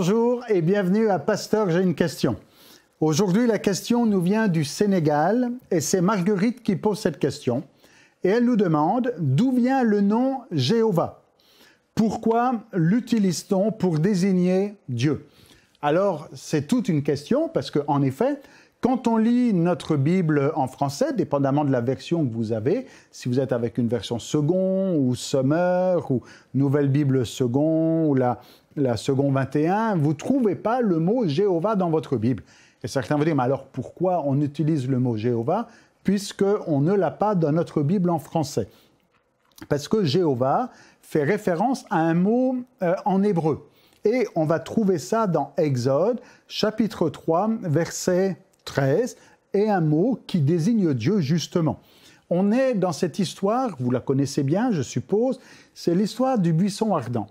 Bonjour et bienvenue à Pasteur, j'ai une question. Aujourd'hui, la question nous vient du Sénégal et c'est Marguerite qui pose cette question. Et elle nous demande d'où vient le nom Jéhovah. Pourquoi l'utilise-t-on pour désigner Dieu? Alors, c'est toute une question parce qu'en effet, quand on lit notre Bible en français, dépendamment de la version que vous avez, si vous êtes avec une version second ou Sommer ou Nouvelle Bible second ou la second 21, vous ne trouvez pas le mot Jéhovah dans votre Bible. Et certains vont dire, mais alors pourquoi on utilise le mot Jéhovah puisqu'on ne l'a pas dans notre Bible en français? Parce que Jéhovah fait référence à un mot en hébreu. Et on va trouver ça dans Exode, chapitre 3, verset 13, et un mot qui désigne Dieu justement. On est dans cette histoire, vous la connaissez bien, je suppose, c'est l'histoire du buisson ardent.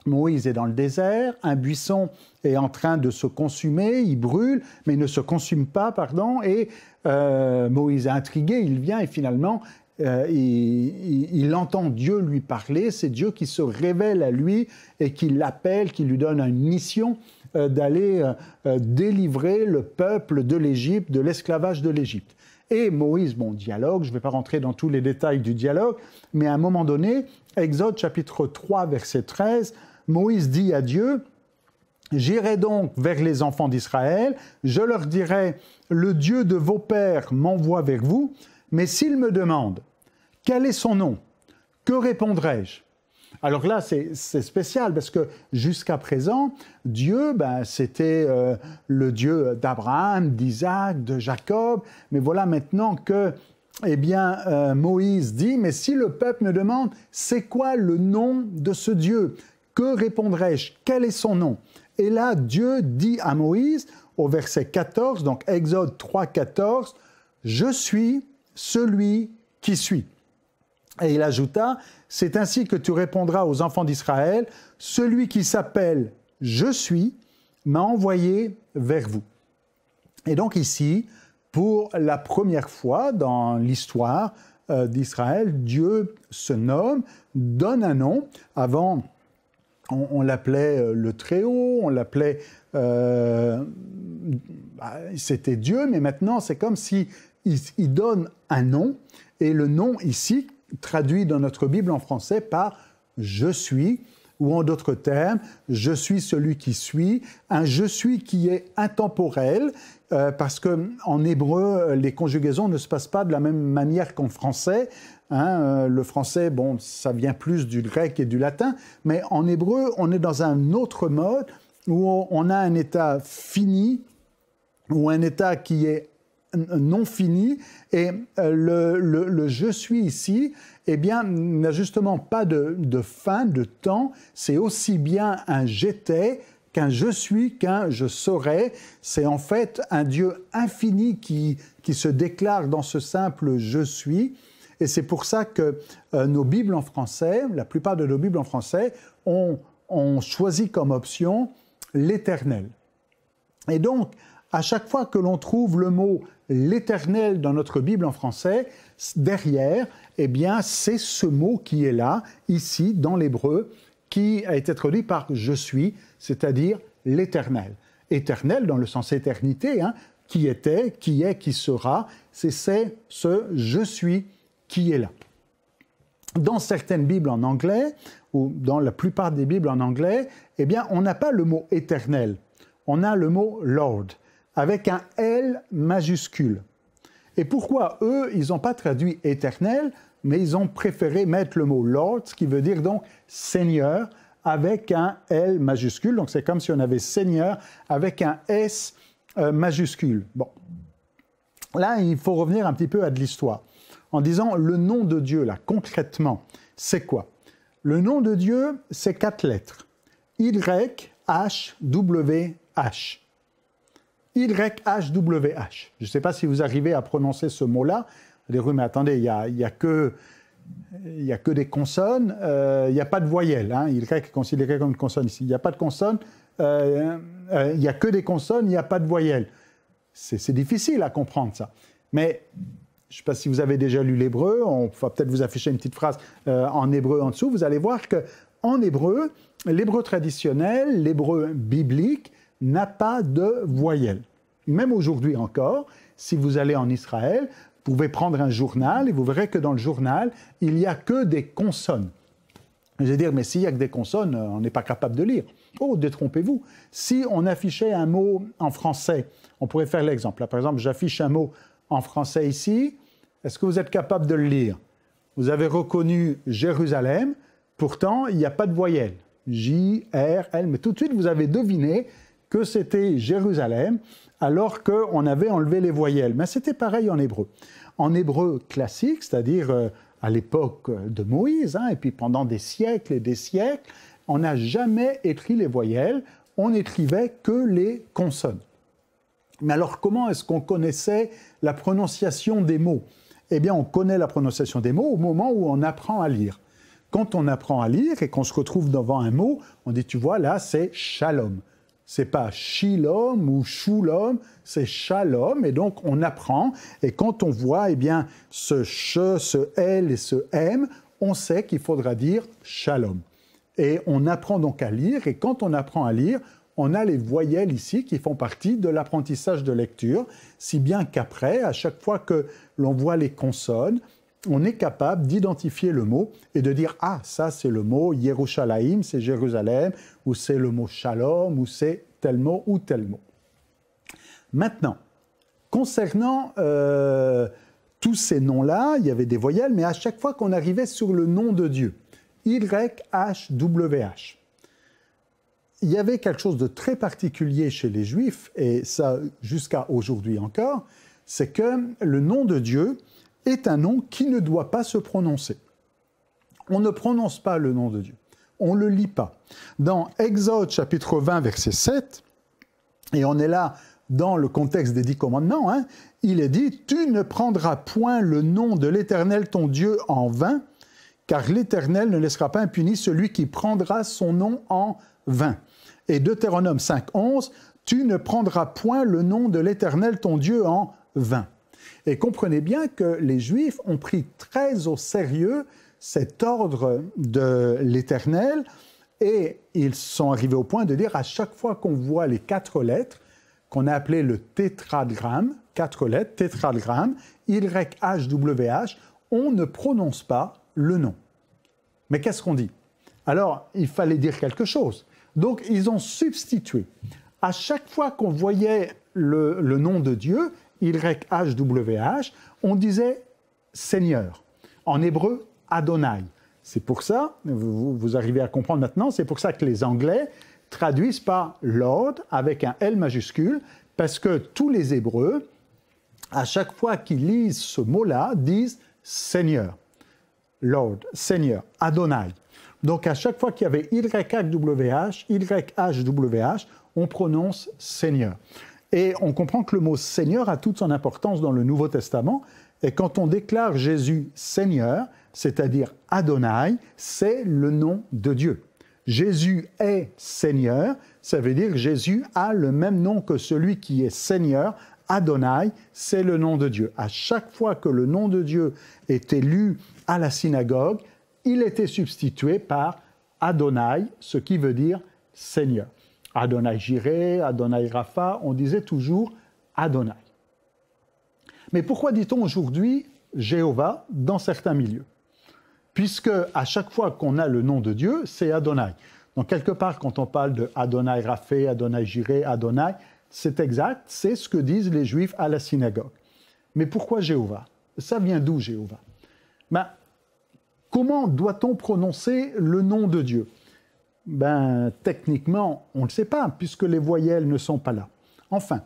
Moïse est dans le désert, un buisson est en train de se consumer, il brûle, mais il ne se consume pas, et Moïse est intrigué, il vient et finalement, il entend Dieu lui parler, c'est Dieu qui se révèle à lui et qui l'appelle, qui lui donne une mission d'aller délivrer le peuple de l'Égypte, de l'esclavage de l'Égypte. Et Moïse, dialogue, je ne vais pas rentrer dans tous les détails du dialogue, mais à un moment donné, Exode chapitre 3, verset 13, Moïse dit à Dieu, « J'irai donc vers les enfants d'Israël, je leur dirai, le Dieu de vos pères m'envoie vers vous, mais s'ils me demandent, quel est son nom? Que répondrai-je » Alors là, c'est spécial parce que jusqu'à présent, Dieu, c'était le Dieu d'Abraham, d'Isaac, de Jacob. Mais voilà maintenant que, Moïse dit, mais si le peuple me demande, c'est quoi le nom de ce Dieu? Que répondrai-je? Quel est son nom? Et là, Dieu dit à Moïse, au verset 14, donc Exode 3, 14, « Je suis celui qui suis ». Et il ajouta, « C'est ainsi que tu répondras aux enfants d'Israël, celui qui s'appelle « Je suis » m'a envoyé vers vous. » Et donc ici, pour la première fois dans l'histoire d'Israël, Dieu se nomme, donne un nom. Avant, on l'appelait le Très-Haut, on l'appelait... c'était Dieu, mais maintenant, c'est comme s'il donne un nom. Et le nom ici, traduit dans notre Bible en français par « je suis », ou en d'autres termes, « je suis celui qui suis », un « je suis » qui est intemporel, parce qu'en hébreu, les conjugaisons ne se passent pas de la même manière qu'en français. Le français, ça vient plus du grec et du latin, mais en hébreu, on est dans un autre mode où on a un état fini, ou un état qui est non fini, et le « je suis » ici, n'a justement pas de fin, de temps, c'est aussi bien un « j'étais » qu'un « je suis », qu'un « je serai ». C'est en fait un Dieu infini qui se déclare dans ce simple « je suis ». Et c'est pour ça que nos Bibles en français, la plupart de nos Bibles en français, ont choisi comme option l'Éternel. Et donc, à chaque fois que l'on trouve le mot « l'Éternel » dans notre Bible en français, derrière, c'est ce mot qui est là, ici, dans l'hébreu, qui a été traduit par « je suis », c'est-à-dire l'Éternel. Éternel dans le sens éternité, qui était, qui est, qui sera, c'est ce « je suis » qui est là. Dans certaines Bibles en anglais, ou dans la plupart des Bibles en anglais, on n'a pas le mot « éternel », on a le mot « Lord », avec un « L » majuscule. Et pourquoi eux, ils n'ont pas traduit « éternel », mais ils ont préféré mettre le mot « Lord », ce qui veut dire donc « Seigneur », avec un « L » majuscule. Donc c'est comme si on avait « Seigneur » avec un « S » majuscule. Bon, là, il faut revenir un petit peu à de l'histoire, en disant le nom de Dieu, là, concrètement, c'est quoi? Le nom de Dieu, c'est 4 lettres. Y-H-W-H. Y-H-W-H. Je ne sais pas si vous arrivez à prononcer ce mot-là. Vous allez dire, mais attendez, il n'y a que des consonnes, il n'y a pas de voyelles. Y est considéré comme une consonne ici. Il n'y a pas de consonne, il n'y a que des consonnes, il n'y a pas de voyelles. C'est difficile à comprendre ça. Mais je ne sais pas si vous avez déjà lu l'hébreu, on va peut-être vous afficher une petite phrase en hébreu en dessous. Vous allez voir que en hébreu, l'hébreu traditionnel, l'hébreu biblique, n'a pas de voyelle. Même aujourd'hui encore, si vous allez en Israël, vous pouvez prendre un journal et vous verrez que dans le journal, il n'y a que des consonnes. Je vais dire, mais s'il n'y a que des consonnes, on n'est pas capable de lire. Oh, détrompez-vous. Si on affichait un mot en français, on pourrait faire l'exemple. Là, par exemple, j'affiche un mot en français ici. Est-ce que vous êtes capable de le lire? Vous avez reconnu Jérusalem, pourtant, il n'y a pas de voyelle. J, R, L, mais tout de suite, vous avez deviné que c'était Jérusalem, alors qu'on avait enlevé les voyelles. Mais c'était pareil en hébreu. En hébreu classique, c'est-à-dire à l'époque de Moïse, et puis pendant des siècles et des siècles, on n'a jamais écrit les voyelles, on n'écrivait que les consonnes. Mais alors, comment est-ce qu'on connaissait la prononciation des mots? Eh bien, on connaît la prononciation des mots au moment où on apprend à lire. Quand on apprend à lire et qu'on se retrouve devant un mot, on dit, tu vois, là, c'est shalom. C'est pas shilom ou shulom, c'est shalom. Et donc, on apprend. Et quand on voit, eh bien, ce ch, ce l et ce m, on sait qu'il faudra dire shalom. Et on apprend donc à lire. Et quand on apprend à lire, on a les voyelles ici qui font partie de l'apprentissage de lecture, si bien qu'après, à chaque fois que l'on voit les consonnes, on est capable d'identifier le mot et de dire « Ah, ça c'est le mot Yerushalayim, c'est Jérusalem, ou c'est le mot Shalom, ou c'est tel mot ou tel mot. » Maintenant, concernant tous ces noms-là, il y avait des voyelles, mais à chaque fois qu'on arrivait sur le nom de Dieu, YHWH, il y avait quelque chose de très particulier chez les Juifs, et ça jusqu'à aujourd'hui encore, c'est que le nom de Dieu est un nom qui ne doit pas se prononcer. On ne prononce pas le nom de Dieu. On ne le lit pas. Dans Exode chapitre 20, verset 7, et on est là dans le contexte des 10 commandements, il est dit « Tu ne prendras point le nom de l'Éternel ton Dieu en vain, car l'Éternel ne laissera pas impuni celui qui prendra son nom en vain. » Et Deutéronome 5, 11, « Tu ne prendras point le nom de l'Éternel ton Dieu en vain. » Et comprenez bien que les Juifs ont pris très au sérieux cet ordre de l'Éternel et ils sont arrivés au point de dire à chaque fois qu'on voit les 4 lettres, qu'on a appelé le tétragramme, 4 lettres, tétragramme, YHWH, on ne prononce pas le nom. Mais qu'est-ce qu'on dit? Alors, il fallait dire quelque chose. Donc, ils ont substitué. À chaque fois qu'on voyait le nom de Dieu, YHWH, on disait Seigneur. En hébreu, Adonai. C'est pour ça, vous arrivez à comprendre maintenant, c'est pour ça que les Anglais traduisent par Lord avec un L majuscule, parce que tous les Hébreux, à chaque fois qu'ils lisent ce mot-là, disent Seigneur. Lord, Seigneur, Adonai. Donc à chaque fois qu'il y avait YHWH, on prononce Seigneur. Et on comprend que le mot Seigneur a toute son importance dans le Nouveau Testament. Et quand on déclare Jésus Seigneur, c'est-à-dire Adonai, c'est le nom de Dieu. Jésus est Seigneur, ça veut dire que Jésus a le même nom que celui qui est Seigneur. Adonai, c'est le nom de Dieu. À chaque fois que le nom de Dieu était lu à la synagogue, il était substitué par Adonai, ce qui veut dire Seigneur. Adonai Jireh, Adonai Rapha, on disait toujours Adonai. Mais pourquoi dit-on aujourd'hui Jéhovah dans certains milieux? Puisque à chaque fois qu'on a le nom de Dieu, c'est Adonai. Donc quelque part, quand on parle de Adonai Rapha, Adonai Jireh, Adonai, c'est exact, c'est ce que disent les Juifs à la synagogue. Mais pourquoi Jéhovah? Ça vient d'où Jéhovah? Comment doit-on prononcer le nom de Dieu? Techniquement, on ne le sait pas, puisque les voyelles ne sont pas là. Enfin,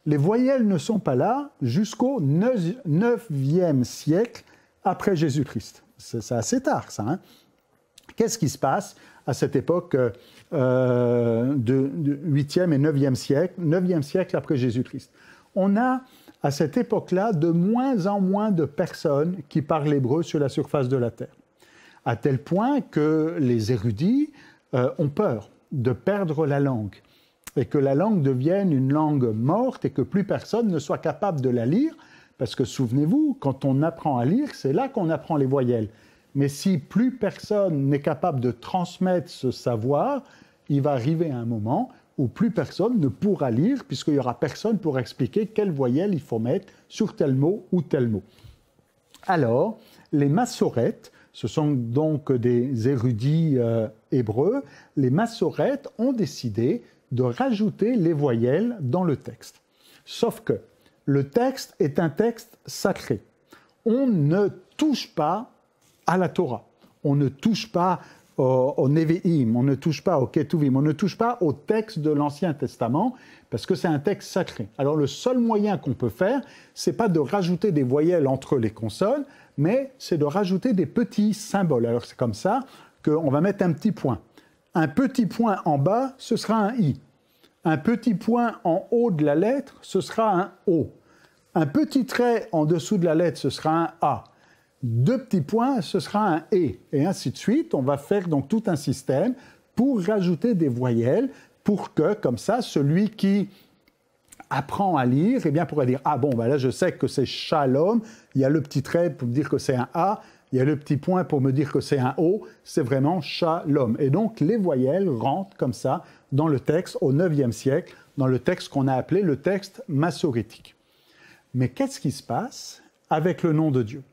les voyelles ne sont pas là jusqu'au 9e siècle après Jésus-Christ. C'est assez tard, ça. Qu'est-ce qui se passe à cette époque de 8e et 9e siècle, 9e siècle après Jésus-Christ? On a, à cette époque-là, de moins en moins de personnes qui parlent hébreu sur la surface de la Terre. À tel point que les érudits ont peur de perdre la langue et que la langue devienne une langue morte et que plus personne ne soit capable de la lire, parce que souvenez-vous, quand on apprend à lire, c'est là qu'on apprend les voyelles. Mais si plus personne n'est capable de transmettre ce savoir, il va arriver un moment où plus personne ne pourra lire, puisqu'il n'y aura personne pour expliquer quelle voyelle il faut mettre sur tel mot ou tel mot. Alors, les massorètes, ce sont donc des érudits hébreux, les massorètes ont décidé de rajouter les voyelles dans le texte. Sauf que le texte est un texte sacré. On ne touche pas à la Torah, on ne touche pas au Nevi'im, on ne touche pas au Ketuvim, on ne touche pas au texte de l'Ancien Testament, parce que c'est un texte sacré. Alors le seul moyen qu'on peut faire, c'est pas de rajouter des voyelles entre les consonnes, mais c'est de rajouter des petits symboles. Alors c'est comme ça qu'on va mettre un petit point. Un petit point en bas, ce sera un I. Un petit point en haut de la lettre, ce sera un O. Un petit trait en dessous de la lettre, ce sera un A. Deux petits points, ce sera un « et », et ainsi de suite. On va faire donc tout un système pour rajouter des voyelles, pour que, comme ça, celui qui apprend à lire, eh bien, pourrait dire « Ah bon, ben là, je sais que c'est shalom, il y a le petit trait pour me dire que c'est un A, il y a le petit point pour me dire que c'est un O, c'est vraiment shalom ». Et donc, les voyelles rentrent comme ça dans le texte au IXe siècle, dans le texte qu'on a appelé le texte massorétique. Mais qu'est-ce qui se passe avec le nom de Dieu ?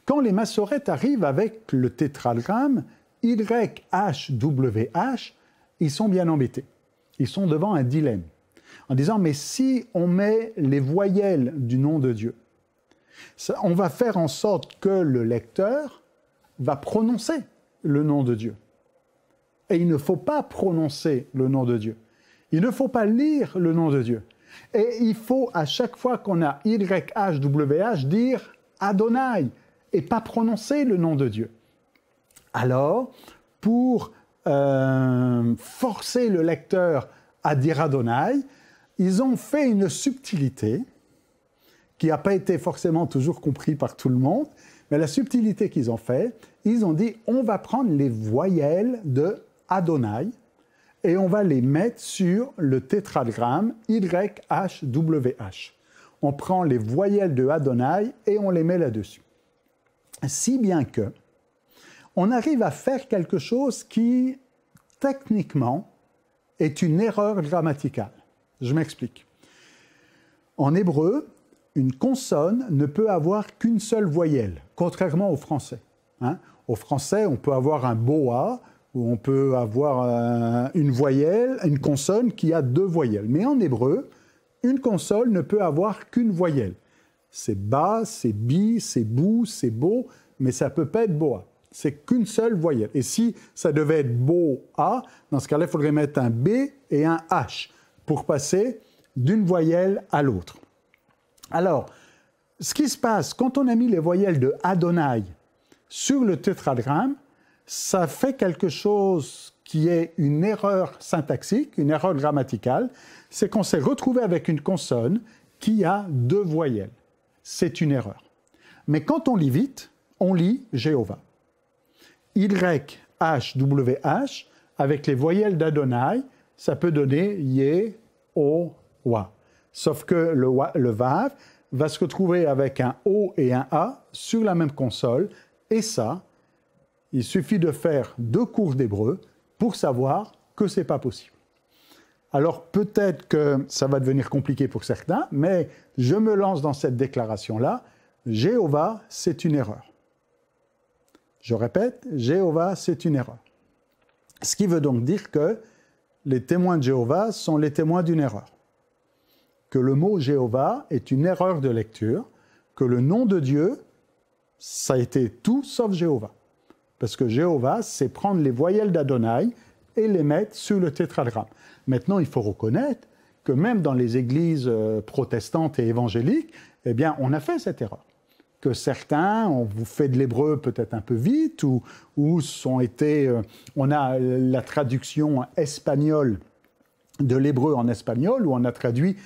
Quand les massorètes arrivent avec le tétragramme YHWH, ils sont bien embêtés. Ils sont devant un dilemme. En disant, mais si on met les voyelles du nom de Dieu, on va faire en sorte que le lecteur va prononcer le nom de Dieu. Et il ne faut pas prononcer le nom de Dieu. Il ne faut pas lire le nom de Dieu. Et il faut, à chaque fois qu'on a YHWH, dire Adonai, et pas prononcer le nom de Dieu. Alors, pour forcer le lecteur à dire Adonai, ils ont fait une subtilité qui n'a pas été forcément toujours comprise par tout le monde, mais la subtilité qu'ils ont fait, ils ont dit on va prendre les voyelles de Adonai et on va les mettre sur le tétragramme YHWH. On prend les voyelles de Adonai et on les met là-dessus. Si bien que on arrive à faire quelque chose qui, techniquement, est une erreur grammaticale. Je m'explique. En hébreu, une consonne ne peut avoir qu'une seule voyelle, contrairement au français. Au français, on peut avoir un boa, ou on peut avoir une voyelle, une consonne qui a deux voyelles. Mais en hébreu, une consonne ne peut avoir qu'une voyelle. C'est ba, c'est bi, c'est bou, c'est bo, mais ça ne peut pas être boa. C'est qu'une seule voyelle. Et si ça devait être bo-a, dans ce cas-là, il faudrait mettre un B et un H pour passer d'une voyelle à l'autre. Alors, ce qui se passe, quand on a mis les voyelles de Adonai sur le tétragramme, ça fait quelque chose qui est une erreur syntaxique, une erreur grammaticale, c'est qu'on s'est retrouvé avec une consonne qui a deux voyelles. C'est une erreur. Mais quand on lit vite, on lit Jéhovah. YHWH, avec les voyelles d'Adonai, ça peut donner Yé-O-Wa. Sauf que le Vav va se retrouver avec un O et un A sur la même console, et ça, il suffit de faire 2 cours d'hébreu pour savoir que ce n'est pas possible. Alors peut-être que ça va devenir compliqué pour certains, mais je me lance dans cette déclaration-là. Jéhovah, c'est une erreur. Je répète, Jéhovah, c'est une erreur. Ce qui veut donc dire que les témoins de Jéhovah sont les témoins d'une erreur. Que le mot Jéhovah est une erreur de lecture, que le nom de Dieu, ça a été tout sauf Jéhovah. Parce que Jéhovah, c'est prendre les voyelles d'Adonai et les mettre sur le tétragramme. Maintenant, il faut reconnaître que même dans les églises protestantes et évangéliques, eh bien, on a fait cette erreur. Que certains ont fait de l'hébreu peut-être un peu vite, ou on a la traduction espagnole de l'hébreu en espagnol, où on a traduit,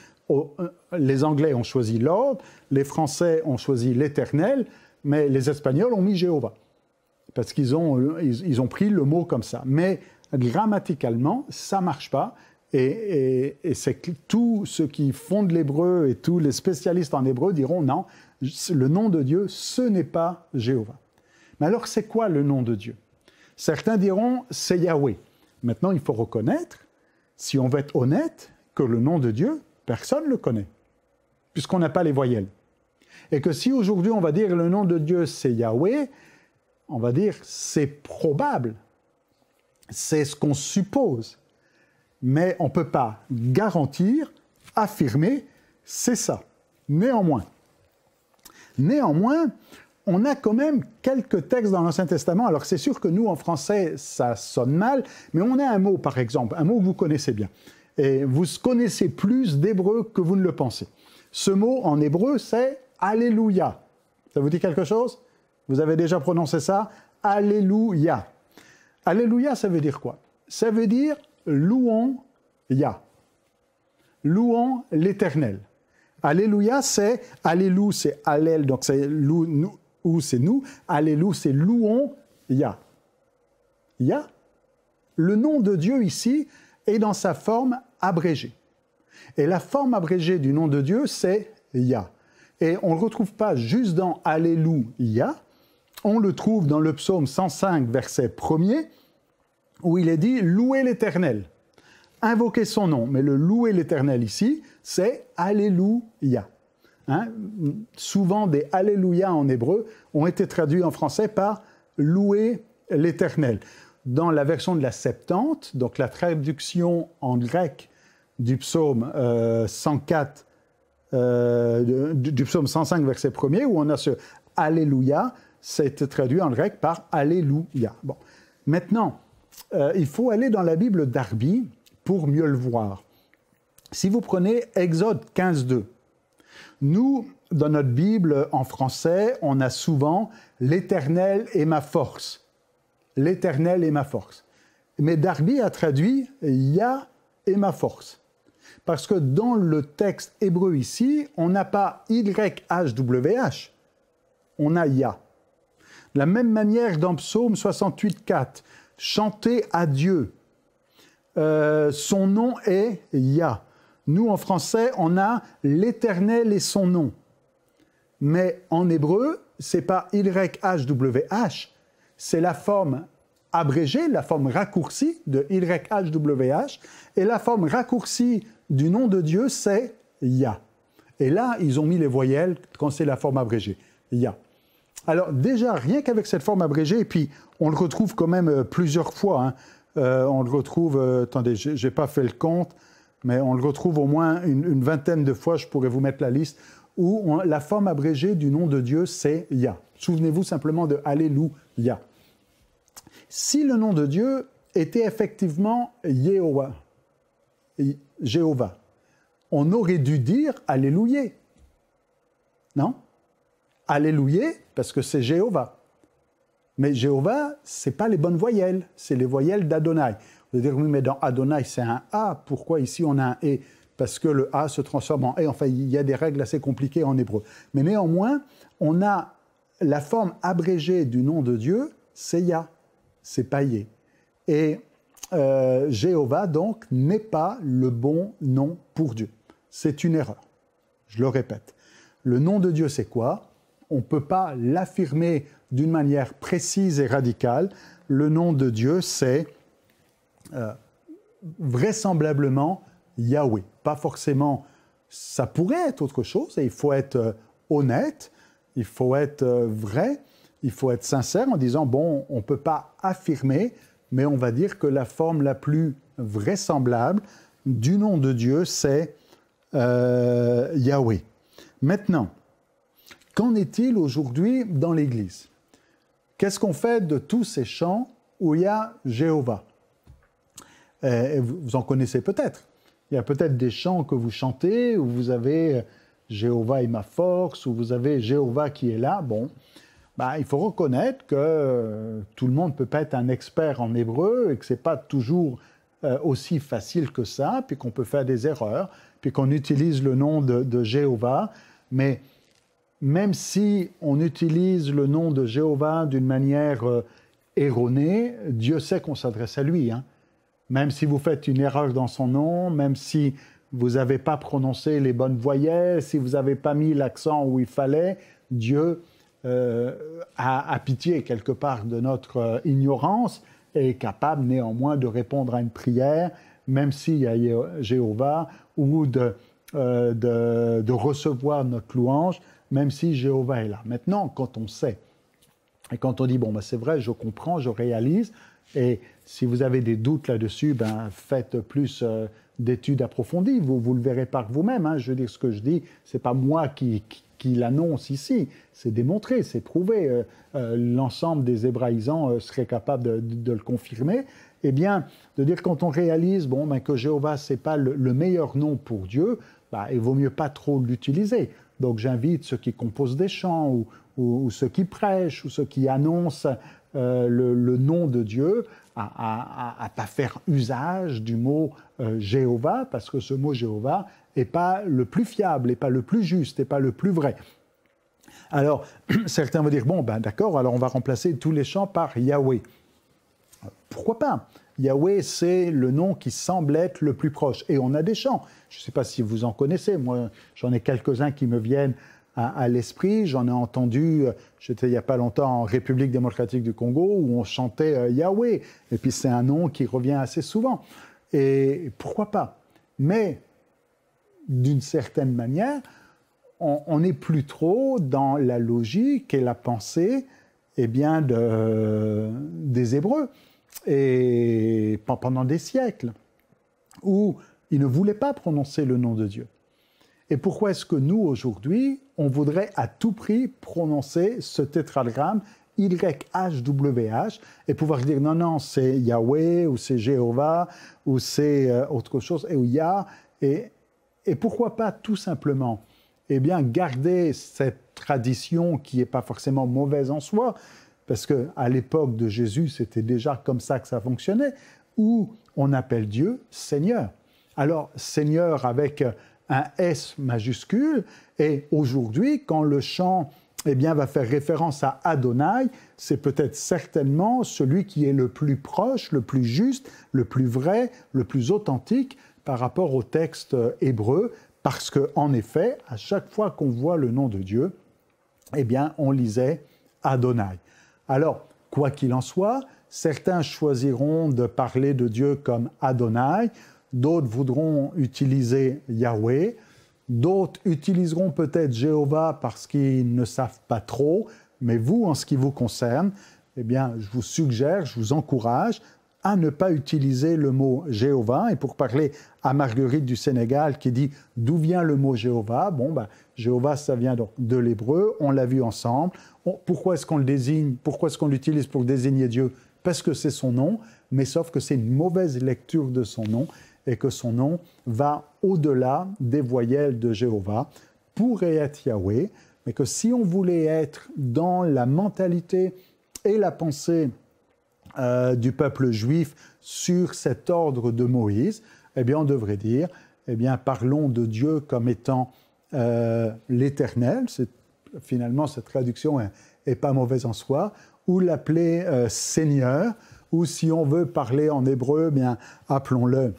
les Anglais ont choisi l'ordre, les Français ont choisi l'Éternel, mais les Espagnols ont mis Jéhovah. Parce qu'ils ont pris le mot comme ça. Mais grammaticalement, ça ne marche pas. Et c'est que tous ceux qui font de l'hébreu et tous les spécialistes en hébreu diront non, le nom de Dieu, ce n'est pas Jéhovah. Mais alors, c'est quoi le nom de Dieu? Certains diront, c'est Yahweh. Maintenant, il faut reconnaître, si on veut être honnête, que le nom de Dieu, personne ne le connaît, puisqu'on n'a pas les voyelles. Et que si aujourd'hui on va dire le nom de Dieu c'est Yahweh, on va dire c'est probable, c'est ce qu'on suppose, mais on ne peut pas garantir, affirmer, c'est ça. Néanmoins, on a quand même quelques textes dans l'Ancien Testament. Alors c'est sûr que nous en français ça sonne mal, mais on a un mot par exemple, un mot que vous connaissez bien. Et vous connaissez plus d'hébreu que vous ne le pensez. Ce mot en hébreu, c'est « Alléluia ». Ça vous dit quelque chose? Vous avez déjà prononcé ça? « Alléluia ». « Alléluia », ça veut dire quoi? Ça veut dire « louons Yah ». Louons l'Éternel. « Alléluia », c'est « Allélu », c'est « Allel », donc c'est « nous », c'est « nous ». « Allélu », c'est « louons Yah ». Yah, le nom de Dieu ici, est dans sa forme abrégée. Et la forme abrégée du nom de Dieu, c'est Yah. Et on ne le retrouve pas juste dans Alléluia, on le trouve dans le psaume 105, verset 1er, où il est dit « Louez l'Éternel ». Invoquez son nom. Mais le « louer l'Éternel » ici, c'est « Alléluia ». Souvent, des « Alléluia » en hébreu ont été traduits en français par « Louer l'Éternel ». Dans la version de la Septante, donc la traduction en grec du psaume 104, du psaume 105, verset 1er, où on a ce « Alléluia », c'est traduit en grec par « Alléluia ». Bon. Maintenant, il faut aller dans la Bible Darby pour mieux le voir. Si vous prenez Exode 15, 2, nous, dans notre Bible en français, on a souvent « L'Éternel est ma force ». L'Éternel est ma force. Mais Darby a traduit « Yah est ma force ». Parce que dans le texte hébreu ici, on n'a pas YHWH, on a Yah. De la même manière, dans Psaume 68, 4, « Chantez à Dieu, son nom est Yah ». Nous, en français, on a « L'Éternel est son nom ». Mais en hébreu, ce n'est pas YHWH, c'est la forme abrégée, la forme raccourcie de YHWH, et la forme raccourcie du nom de Dieu, c'est Yah. Et là, ils ont mis les voyelles quand c'est la forme abrégée, Yah. Alors déjà, rien qu'avec cette forme abrégée, et puis on le retrouve quand même plusieurs fois, hein. On le retrouve, attendez, je n'ai pas fait le compte, mais on le retrouve au moins une vingtaine de fois, je pourrais vous mettre la liste, où la forme abrégée du nom de Dieu, c'est Yah. Souvenez-vous simplement de Alléluia. Si le nom de Dieu était effectivement Jéhovah, on aurait dû dire Alléluia. Non? Alléluia, parce que c'est Jéhovah. Mais Jéhovah, ce n'est pas les bonnes voyelles, c'est les voyelles d'Adonai. Vous allez dire, oui, mais dans Adonai, c'est un A, pourquoi ici on a un E? Parce que le A se transforme en E. Enfin, il y a des règles assez compliquées en hébreu. Mais néanmoins, on a la forme abrégée du nom de Dieu, c'est Yah, c'est pas Yé. Et Jéhovah, donc, n'est pas le bon nom pour Dieu. C'est une erreur. Je le répète. Le nom de Dieu, c'est quoi? On ne peut pas l'affirmer d'une manière précise et radicale. Le nom de Dieu, c'est vraisemblablement Yahweh. Pas forcément, ça pourrait être autre chose, et il faut être honnête, il faut être vrai, il faut être sincère en disant, bon, on ne peut pas affirmer, mais on va dire que la forme la plus vraisemblable du nom de Dieu, c'est Yahweh. Maintenant, qu'en est-il aujourd'hui dans l'Église? Qu'est-ce qu'on fait de tous ces chants où il y a Jéhovah? Vous en connaissez peut-être. Il y a peut-être des chants que vous chantez où vous avez Jéhovah est ma force, où vous avez Jéhovah qui est là. Bon, il faut reconnaître que tout le monde ne peut pas être un expert en hébreu et que ce n'est pas toujours aussi facile que ça, puis qu'on peut faire des erreurs, puis qu'on utilise le nom de Jéhovah. Mais même si on utilise le nom de Jéhovah d'une manière erronée, Dieu sait qu'on s'adresse à lui, hein. Même si vous faites une erreur dans son nom, même si vous n'avez pas prononcé les bonnes voyelles, si vous n'avez pas mis l'accent où il fallait, Dieu a pitié quelque part de notre ignorance et est capable néanmoins de répondre à une prière, même s'il y a Jéhovah, ou de recevoir notre louange, même si Jéhovah est là. Maintenant, quand on sait, et quand on dit, bon, ben, c'est vrai, je comprends, je réalise, et si vous avez des doutes là-dessus, ben, faites plus d'études approfondies, vous le verrez par vous-même. Hein. Je veux dire, ce que je dis, ce n'est pas moi qui l'annonce ici, c'est démontré, c'est prouvé. L'ensemble des hébraïsants seraient capables de le confirmer. Eh bien, de dire quand on réalise bon, ben, que Jéhovah, ce n'est pas le meilleur nom pour Dieu, ben, il vaut mieux pas trop l'utiliser. Donc j'invite ceux qui composent des chants ou ceux qui prêchent ou ceux qui annoncent le nom de Dieu à ne pas faire usage du mot Jéhovah, parce que ce mot Jéhovah n'est pas le plus fiable, n'est pas le plus juste, n'est pas le plus vrai. Alors, certains vont dire, bon, ben d'accord, alors on va remplacer tous les chants par Yahweh. Pourquoi pas? Yahweh, c'est le nom qui semble être le plus proche. Et on a des chants. Je ne sais pas si vous en connaissez. Moi, j'en ai quelques-uns qui me viennent à l'esprit. J'en ai entendu, j'étais il n'y a pas longtemps en République démocratique du Congo, où on chantait Yahweh. Et puis, c'est un nom qui revient assez souvent. Et pourquoi pas? Mais, d'une certaine manière, on n'est plus trop dans la logique et la pensée bien, des Hébreux. Et pendant des siècles, où ils ne voulaient pas prononcer le nom de Dieu. Et pourquoi est-ce que nous, aujourd'hui, on voudrait à tout prix prononcer ce tétragramme YHWH et pouvoir dire non, c'est Yahweh, ou c'est Jéhovah, ou c'est autre chose, ou Yah, et pourquoi pas tout simplement garder cette tradition qui n'est pas forcément mauvaise en soi, parce qu'à l'époque de Jésus, c'était déjà comme ça que ça fonctionnait, où on appelle Dieu Seigneur. Alors, Seigneur avec un S majuscule, et aujourd'hui, quand le chant va faire référence à Adonai, c'est peut-être certainement celui qui est le plus proche, le plus juste, le plus vrai, le plus authentique par rapport au texte hébreu, parce qu'en effet, à chaque fois qu'on voit le nom de Dieu, on lisait Adonai. Alors, quoi qu'il en soit, certains choisiront de parler de Dieu comme Adonai, d'autres voudront utiliser Yahweh, d'autres utiliseront peut-être Jéhovah parce qu'ils ne savent pas trop, mais vous, en ce qui vous concerne, je vous suggère, je vous encourage à ne pas utiliser le mot Jéhovah. Et pour parler à Marguerite du Sénégal qui dit « D'où vient le mot Jéhovah ?» Jéhovah, ça vient donc de l'hébreu, on l'a vu ensemble. Pourquoi est-ce qu'on le désigne? Pourquoi est-ce qu'on l'utilise pour désigner Dieu? Parce que c'est son nom, mais sauf que c'est une mauvaise lecture de son nom et que son nom va au-delà des voyelles de Jéhovah, pourrait être Yahweh, mais que si on voulait être dans la mentalité et la pensée du peuple juif sur cet ordre de Moïse, on devrait dire, parlons de Dieu comme étant l'Éternel. Finalement, cette traduction n'est pas mauvaise en soi, ou l'appeler Seigneur, ou si on veut parler en hébreu, appelons-le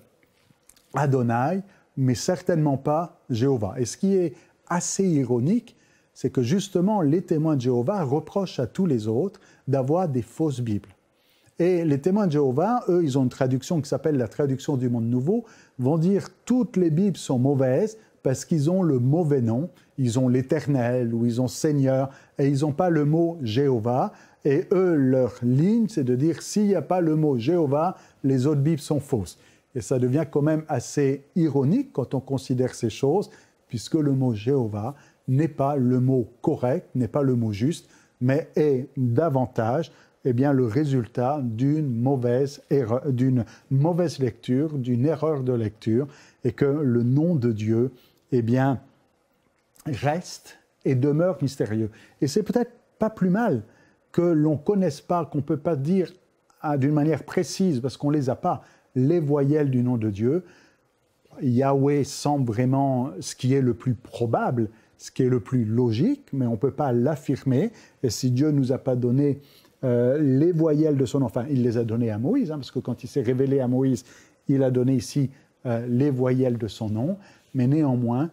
Adonai, mais certainement pas Jéhovah. Et ce qui est assez ironique, c'est que justement, les témoins de Jéhovah reprochent à tous les autres d'avoir des fausses Bibles. Et les témoins de Jéhovah, eux, ils ont une traduction qui s'appelle la traduction du monde nouveau, vont dire toutes les Bibles sont mauvaises parce qu'ils ont le mauvais nom, ils ont l'Éternel ou ils ont Seigneur et ils n'ont pas le mot Jéhovah. Et eux, leur ligne, c'est de dire s'il n'y a pas le mot Jéhovah, les autres Bibles sont fausses. Et ça devient quand même assez ironique quand on considère ces choses, puisque le mot Jéhovah n'est pas le mot correct, n'est pas le mot juste, mais est davantage le résultat d'une mauvaise lecture, d'une erreur de lecture, et que le nom de Dieu, reste et demeure mystérieux. Et c'est peut-être pas plus mal que l'on ne connaisse pas, qu'on ne peut pas dire d'une manière précise, parce qu'on ne les a pas, les voyelles du nom de Dieu. Yahweh semble vraiment ce qui est le plus probable, ce qui est le plus logique, mais on ne peut pas l'affirmer. Et si Dieu ne nous a pas donné les voyelles de son nom, enfin, il les a données à Moïse, parce que quand il s'est révélé à Moïse, il a donné ici les voyelles de son nom, mais néanmoins,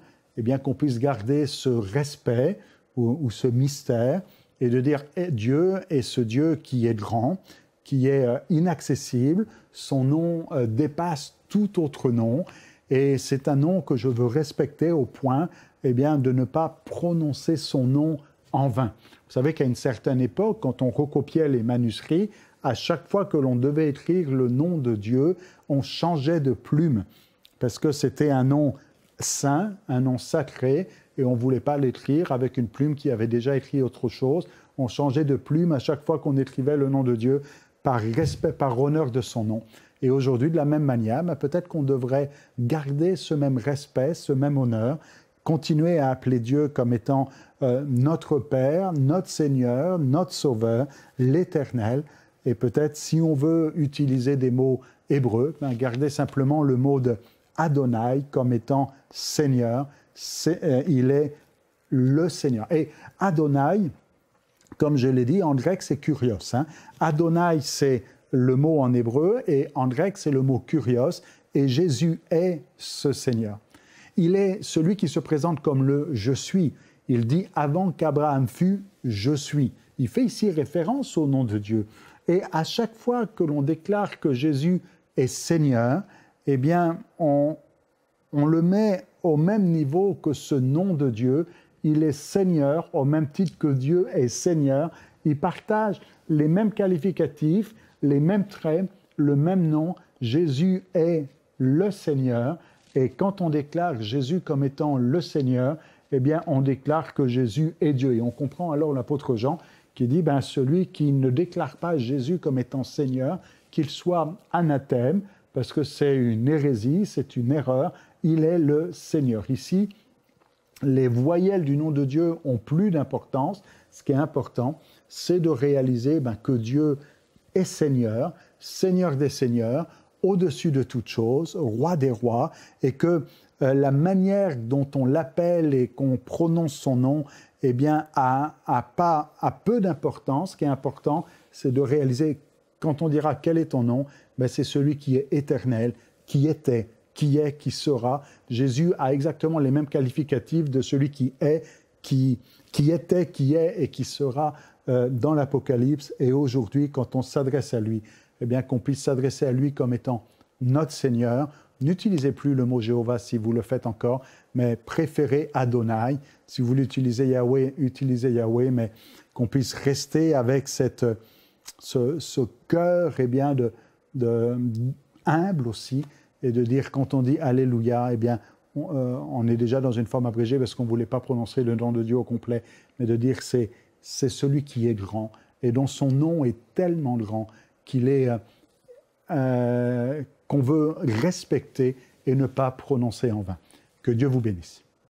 qu'on puisse garder ce respect ou ce mystère et de dire Dieu est ce Dieu qui est grand, qui est inaccessible, son nom dépasse tout autre nom, et c'est un nom que je veux respecter au point de ne pas prononcer son nom en vain. Vous savez qu'à une certaine époque, quand on recopiait les manuscrits, à chaque fois que l'on devait écrire le nom de Dieu, on changeait de plume, parce que c'était un nom saint, un nom sacré, et on ne voulait pas l'écrire avec une plume qui avait déjà écrit autre chose. On changeait de plume à chaque fois qu'on écrivait le nom de Dieu par respect, par honneur de son nom. Et aujourd'hui, de la même manière, peut-être qu'on devrait garder ce même respect, ce même honneur, continuer à appeler Dieu comme étant notre Père, notre Seigneur, notre Sauveur, l'Éternel. Et peut-être, si on veut utiliser des mots hébreux, garder simplement le mot de Adonai comme étant Seigneur. Il est le Seigneur. Et Adonai, comme je l'ai dit, en grec, c'est kurios. Adonai, c'est le mot en hébreu, et en grec, c'est le mot kurios. Et Jésus est ce Seigneur. Il est celui qui se présente comme le « je suis ». Il dit « avant qu'Abraham fût, je suis ». Il fait ici référence au nom de Dieu. Et à chaque fois que l'on déclare que Jésus est Seigneur, on le met au même niveau que ce nom de Dieu. Il est Seigneur au même titre que Dieu est Seigneur. Il partage les mêmes qualificatifs, les mêmes traits, le même nom. Jésus est le Seigneur. Et quand on déclare Jésus comme étant le Seigneur, on déclare que Jésus est Dieu. Et on comprend alors l'apôtre Jean qui dit, celui qui ne déclare pas Jésus comme étant Seigneur, qu'il soit anathème, parce que c'est une hérésie, c'est une erreur, il est le Seigneur. Ici, les voyelles du nom de Dieu ont plus d'importance. Ce qui est important, c'est de réaliser que Dieu est Seigneur, Seigneur des Seigneurs, au-dessus de toute chose, Roi des rois, et que la manière dont on l'appelle et qu'on prononce son nom, a peu d'importance. Ce qui est important, c'est de réaliser, quand on dira quel est ton nom, c'est celui qui est éternel, qui était, qui est, qui sera. Jésus a exactement les mêmes qualificatifs de celui qui est, qui était, qui est et qui sera dans l'Apocalypse. Et aujourd'hui, quand on s'adresse à lui, qu'on puisse s'adresser à lui comme étant notre Seigneur. N'utilisez plus le mot Jéhovah si vous le faites encore, mais préférez Adonai. Si vous voulez utiliser Yahweh, utilisez Yahweh, mais qu'on puisse rester avec ce cœur humble aussi, et de dire, quand on dit Alléluia, on est déjà dans une forme abrégée parce qu'on ne voulait pas prononcer le nom de Dieu au complet, mais de dire c'est celui qui est grand, et dont son nom est tellement grand qu'il est qu'on veut respecter et ne pas prononcer en vain. Que Dieu vous bénisse.